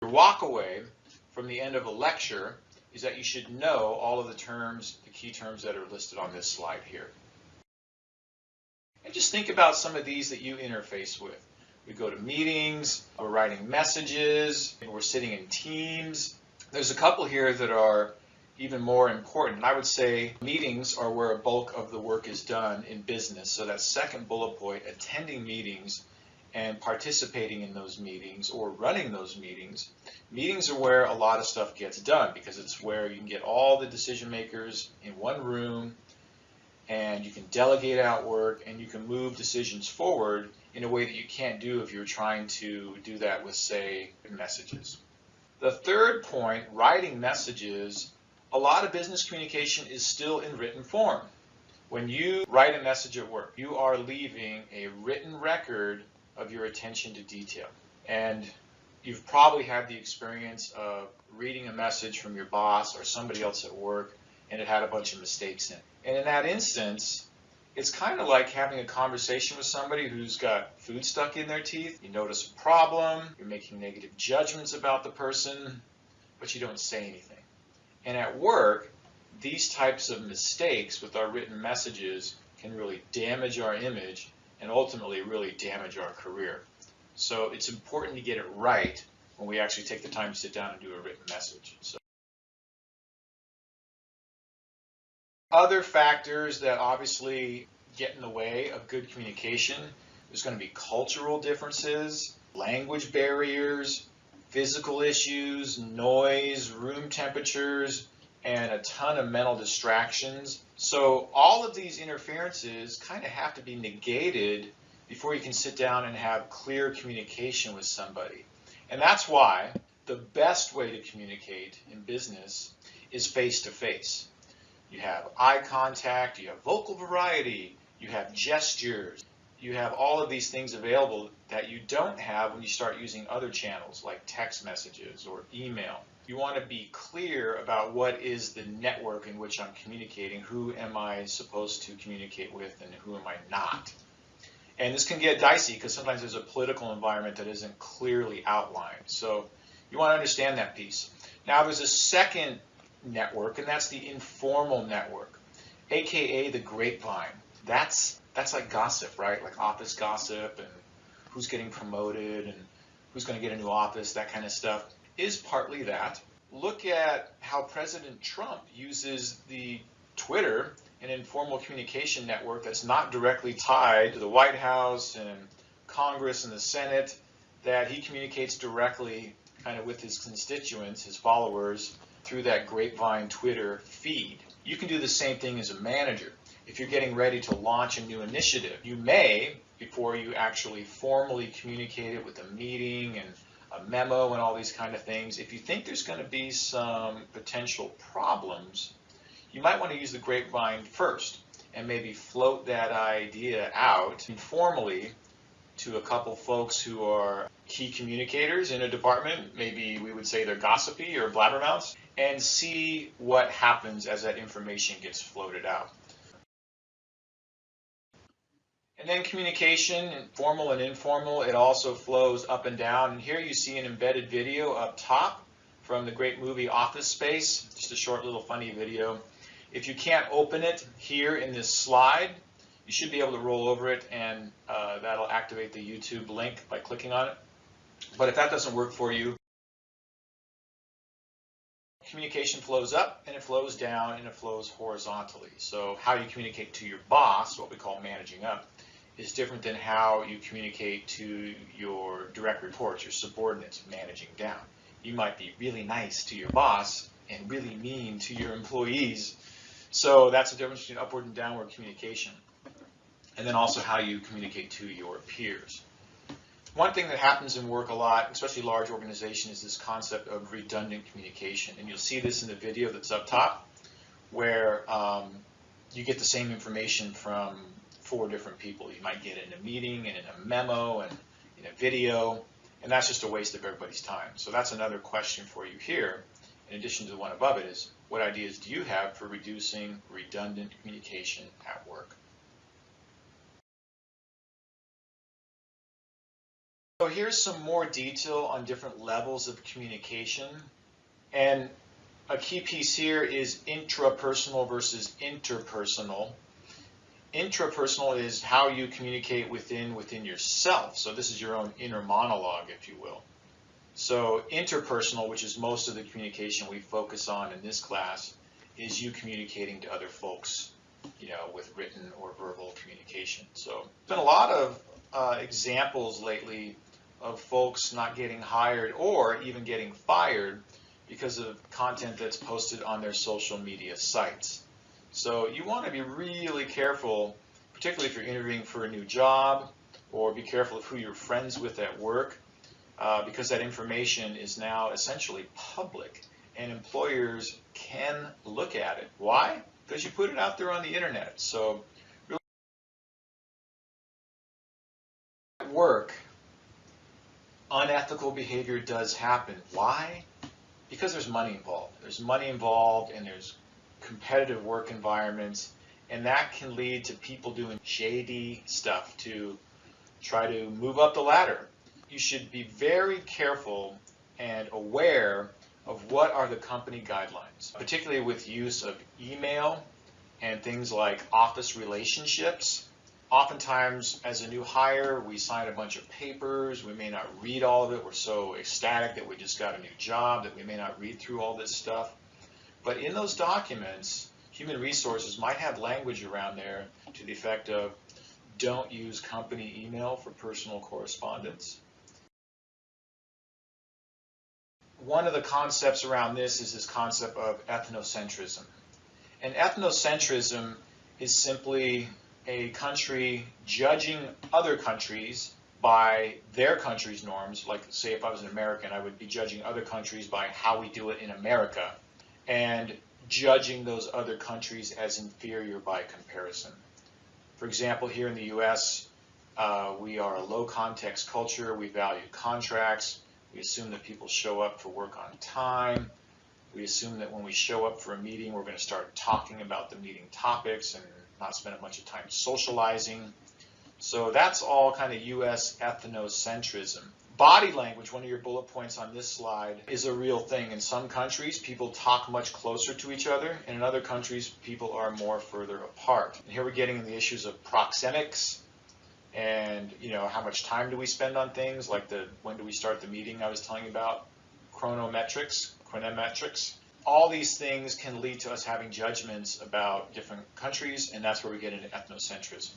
Your walk away from the end of a lecture is that you should know all of the terms, the key terms that are listed on this slide here. And just think about some of these that you interface with. We go to meetings, we're writing messages, we're sitting in teams. There's a couple here that are even more important. I would say meetings are where a bulk of the work is done in business. So that second bullet point, attending meetings and participating in those meetings or running those meetings. Meetings are where a lot of stuff gets done because it's where you can get all the decision makers in one room and you can delegate out work and you can move decisions forward in a way that you can't do if you're trying to do that with, say, messages. The third point, writing messages, a lot of business communication is still in written form. When you write a message at work, you are leaving a written record of your attention to detail. And you've probably had the experience of reading a message from your boss or somebody else at work and it had a bunch of mistakes in it. And in that instance, it's kind of like having a conversation with somebody who's got food stuck in their teeth. You notice a problem, you're making negative judgments about the person, but you don't say anything. And at work, these types of mistakes with our written messages can really damage our image and ultimately really damage our career. So it's important to get it right when we actually take the time to sit down and do a written message. So other factors that obviously get in the way of good communication, there's going to be cultural differences, language barriers, physical issues, noise, room temperatures, and a ton of mental distractions. So all of these interferences kind of have to be negated before you can sit down and have clear communication with somebody. And that's why the best way to communicate in business is face-to-face. You have eye contact, you have vocal variety, you have gestures, you have all of these things available that you don't have when you start using other channels like text messages or email. You want to be clear about what is the network in which I'm communicating, who am I supposed to communicate with and who am I not. And this can get dicey because sometimes there's a political environment that isn't clearly outlined. So you want to understand that piece. Now there's a second network, and that's the informal network, aka the grapevine. That's like gossip, right? Like office gossip and who's getting promoted and who's going to get a new office, that kind of stuff is partly that. Look at how President Trump uses the Twitter, an informal communication network that's not directly tied to the White House and Congress and the Senate, that he communicates directly kind of with his constituents, his followers, through that grapevine Twitter feed. You can do the same thing as a manager. If you're getting ready to launch a new initiative, you may, before you actually formally communicate it with a meeting and a memo and all these kind of things, if you think there's going to be some potential problems, you might want to use the grapevine first and maybe float that idea out informally to a couple folks who are key communicators in a department. Maybe we would say they're gossipy or blabbermouths, and see what happens as that information gets floated out. And then communication, formal and informal, it also flows up and down. And here you see an embedded video up top from the great movie Office Space, just a short little funny video. If you can't open it here in this slide, you should be able to roll over it and that'll activate the YouTube link by clicking on it. But if that doesn't work for you, communication flows up and it flows down and it flows horizontally. So how you communicate to your boss, what we call managing up, is different than how you communicate to your direct reports, your subordinates, managing down. You might be really nice to your boss and really mean to your employees. So that's the difference between upward and downward communication. And then also how you communicate to your peers. One thing that happens in work a lot, especially large organizations, is this concept of redundant communication. And you'll see this in the video that's up top, where you get the same information from 4 different people. You might get it in a meeting and in a memo and in a video, and that's just a waste of everybody's time. So that's another question for you here, in addition to the one above it, is what ideas do you have for reducing redundant communication at work? So here's some more detail on different levels of communication. And a key piece here is intrapersonal versus interpersonal. Intrapersonal is how you communicate within yourself. So this is your own inner monologue, if you will. So interpersonal, which is most of the communication we focus on in this class, is you communicating to other folks, with written or verbal communication. So there's been a lot of examples lately of folks not getting hired or even getting fired because of content that's posted on their social media sites. So you want to be really careful, particularly if you're interviewing for a new job, or be careful of who you're friends with at work, because that information is now essentially public, and employers can look at it. Why? Because you put it out there on the internet. So really, at work, unethical behavior does happen. Why? Because there's money involved. There's money involved, and there's competitive work environments, and that can lead to people doing shady stuff to try to move up the ladder. You should be very careful and aware of what are the company guidelines, particularly with use of email and things like office relationships. Oftentimes, as a new hire, we sign a bunch of papers. We may not read all of it. We're so ecstatic that we just got a new job that we may not read through all this stuff. But in those documents, human resources might have language around there to the effect of, don't use company email for personal correspondence. One of the concepts around this is this concept of ethnocentrism. And ethnocentrism is simply a country judging other countries by their country's norms. Like, say, if I was an American, I would be judging other countries by how we do it in America, and judging those other countries as inferior by comparison. For example, here in the US, we are a low context culture. We value contracts. We assume that people show up for work on time. We assume that when we show up for a meeting, we're going to start talking about the meeting topics and not spend a bunch of time socializing. So that's all kind of US ethnocentrism. Body language, one of your bullet points on this slide, is a real thing. In some countries, people talk much closer to each other, and in other countries, people are more further apart. And here we're getting into the issues of proxemics, and how much time do we spend on things, like when do we start the meeting I was telling you about, chronometrics. All these things can lead to us having judgments about different countries, and that's where we get into ethnocentrism.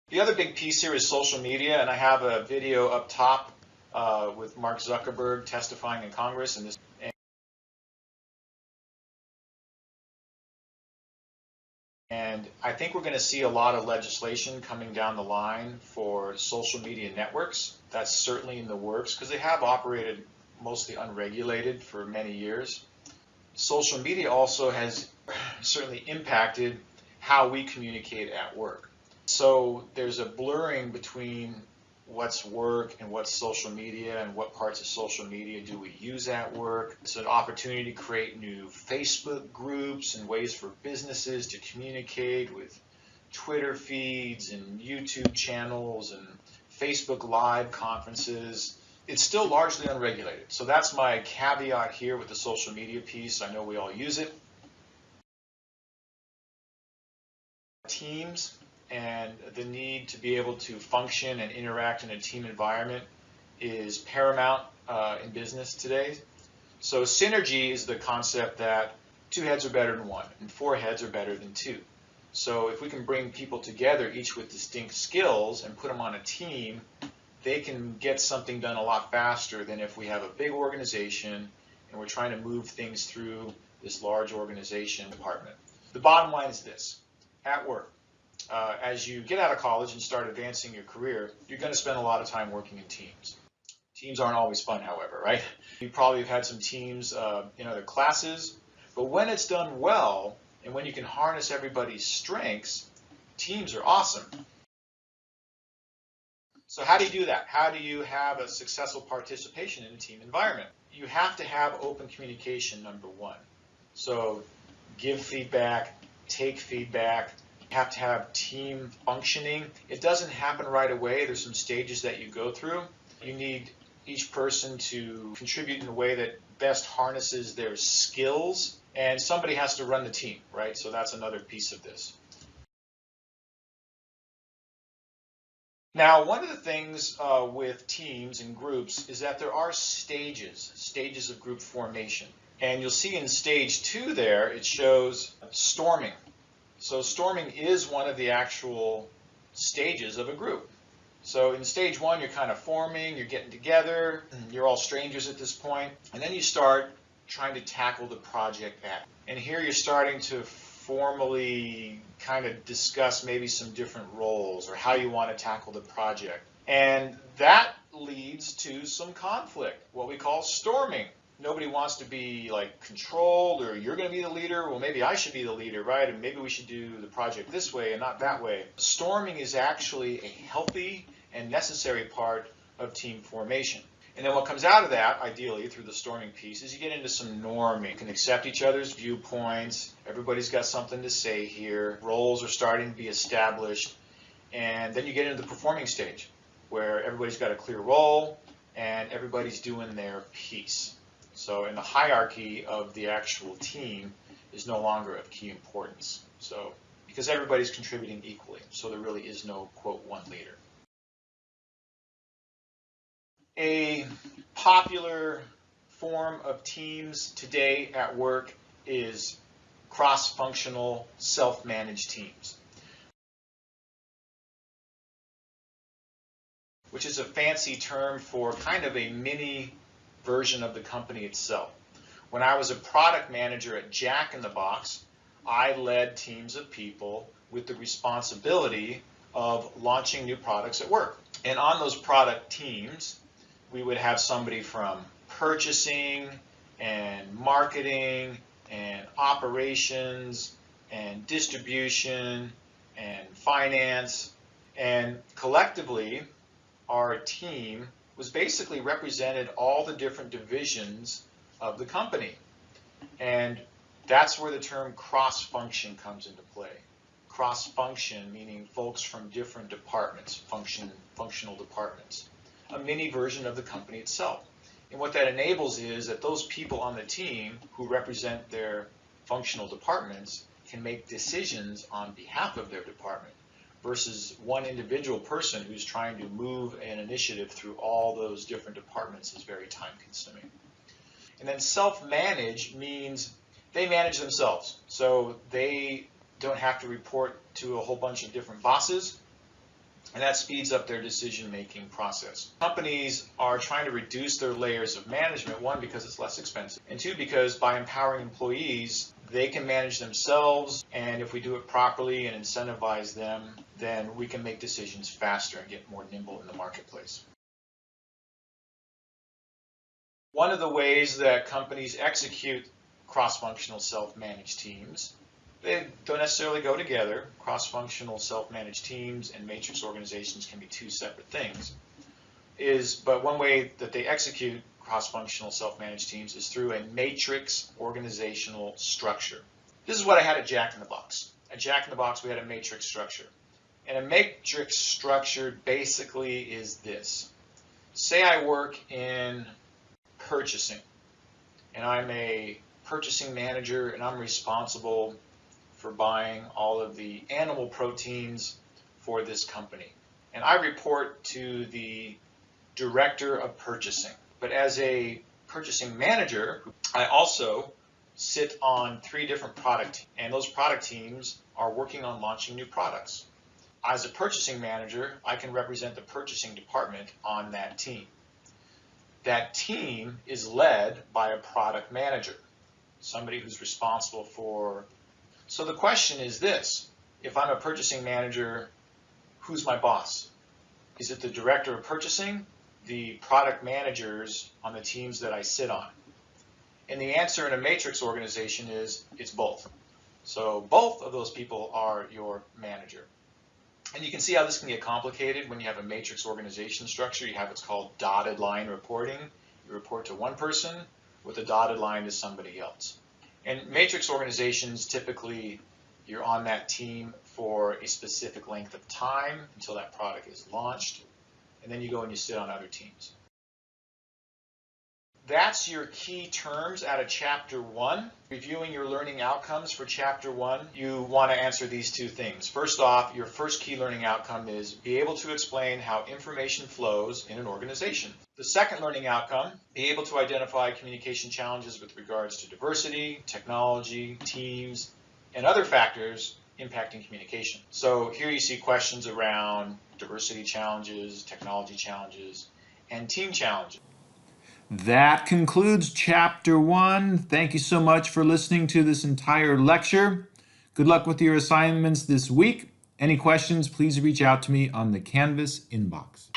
The other big piece here is social media, and I have a video up top with Mark Zuckerberg testifying in Congress, and I think we're going to see a lot of legislation coming down the line for social media networks. That's certainly in the works because they have operated mostly unregulated for many years. Social media also has certainly impacted how we communicate at work. So there's a blurring between what's work and what's social media, and what parts of social media do we use at work. It's an opportunity to create new Facebook groups and ways for businesses to communicate with Twitter feeds and YouTube channels and Facebook Live conferences. It's still largely unregulated. So that's my caveat here with the social media piece. I know we all use it. Teams and the need to be able to function and interact in a team environment is paramount in business today. So synergy is the concept that 2 heads are better than 1 and 4 heads are better than 2. So if we can bring people together, each with distinct skills, and put them on a team, they can get something done a lot faster than if we have a big organization and we're trying to move things through this large organization department. The bottom line is this: at work, as you get out of college and start advancing your career, you're going to spend a lot of time working in teams. Teams aren't always fun, however, right? You probably have had some teams in other classes, but when it's done well and when you can harness everybody's strengths, teams are awesome. So how do you do that? How do you have a successful participation in a team environment? You have to have open communication, number one. So give feedback, take feedback, You have to have team functioning. It doesn't happen right away. There's some stages that you go through. You need each person to contribute in a way that best harnesses their skills, and somebody has to run the team, right? So that's another piece of this. Now, one of the things with teams and groups is that there are stages of group formation. And you'll see in stage 2 there, it shows storming. So storming is one of the actual stages of a group. So in stage 1, you're kind of forming, you're getting together, you're all strangers at this point, and then you start trying to tackle the project at. And here you're starting to formally kind of discuss maybe some different roles or how you want to tackle the project. And that leads to some conflict, what we call storming. Nobody wants to be like controlled, or you're going to be the leader. Well, maybe I should be the leader, right? And maybe we should do the project this way and not that way. Storming is actually a healthy and necessary part of team formation. And then what comes out of that, ideally, through the storming piece, is you get into some norming. You can accept each other's viewpoints. Everybody's got something to say here. Roles are starting to be established. And then you get into the performing stage, where everybody's got a clear role and everybody's doing their piece. So in the hierarchy of the actual team is no longer of key importance. So because everybody's contributing equally, so there really is no, quote, one leader. A popular form of teams today at work is cross-functional, self-managed teams, which is a fancy term for kind of a mini version of the company itself. When I was a product manager at Jack in the Box, I led teams of people with the responsibility of launching new products at work. And on those product teams, we would have somebody from purchasing and marketing and operations and distribution and finance. And collectively, our team was basically represented all the different divisions of the company. And that's where the term cross-function comes into play. Cross-function meaning folks from different departments, functional departments. A mini version of the company itself. And what that enables is that those people on the team who represent their functional departments can make decisions on behalf of their department versus one individual person who's trying to move an initiative through all those different departments is very time consuming. And then self-manage means they manage themselves. So they don't have to report to a whole bunch of different bosses. And that speeds up their decision-making process. Companies are trying to reduce their layers of management, one, because it's less expensive, and two, because by empowering employees, they can manage themselves, and if we do it properly and incentivize them, then we can make decisions faster and get more nimble in the marketplace. One of the ways that companies execute cross-functional self-managed teams, they don't necessarily go together. Cross-functional self-managed teams and matrix organizations can be two separate things. But one way that they execute cross-functional self-managed teams is through a matrix organizational structure. This is what I had at Jack in the Box. At Jack in the Box, we had a matrix structure. And a matrix structure basically is this. Say I work in purchasing, and I'm a purchasing manager, and I'm responsible for buying all of the animal proteins for this company. And I report to the director of purchasing. But as a purchasing manager, I also sit on 3 different product teams, and those product teams are working on launching new products. As a purchasing manager, I can represent the purchasing department on that team. That team is led by a product manager, somebody who's responsible for. So the question is this: if I'm a purchasing manager, who's my boss? Is it the director of purchasing, the product managers on the teams that I sit on? And the answer in a matrix organization is it's both. So both of those people are your manager. And you can see how this can get complicated when you have a matrix organization structure. You have what's called dotted line reporting. You report to one person with a dotted line to somebody else. And matrix organizations, typically you're on that team for a specific length of time until that product is launched, and then you go and you sit on other teams. That's your key terms out of Chapter 1. Reviewing your learning outcomes for Chapter 1, you want to answer these two things. First off, your first key learning outcome is be able to explain how information flows in an organization. The second learning outcome, be able to identify communication challenges with regards to diversity, technology, teams, and other factors impacting communication. So here you see questions around diversity challenges, technology challenges, and team challenges. That concludes Chapter 1. Thank you so much for listening to this entire lecture. Good luck with your assignments this week. Any questions, please reach out to me on the Canvas inbox.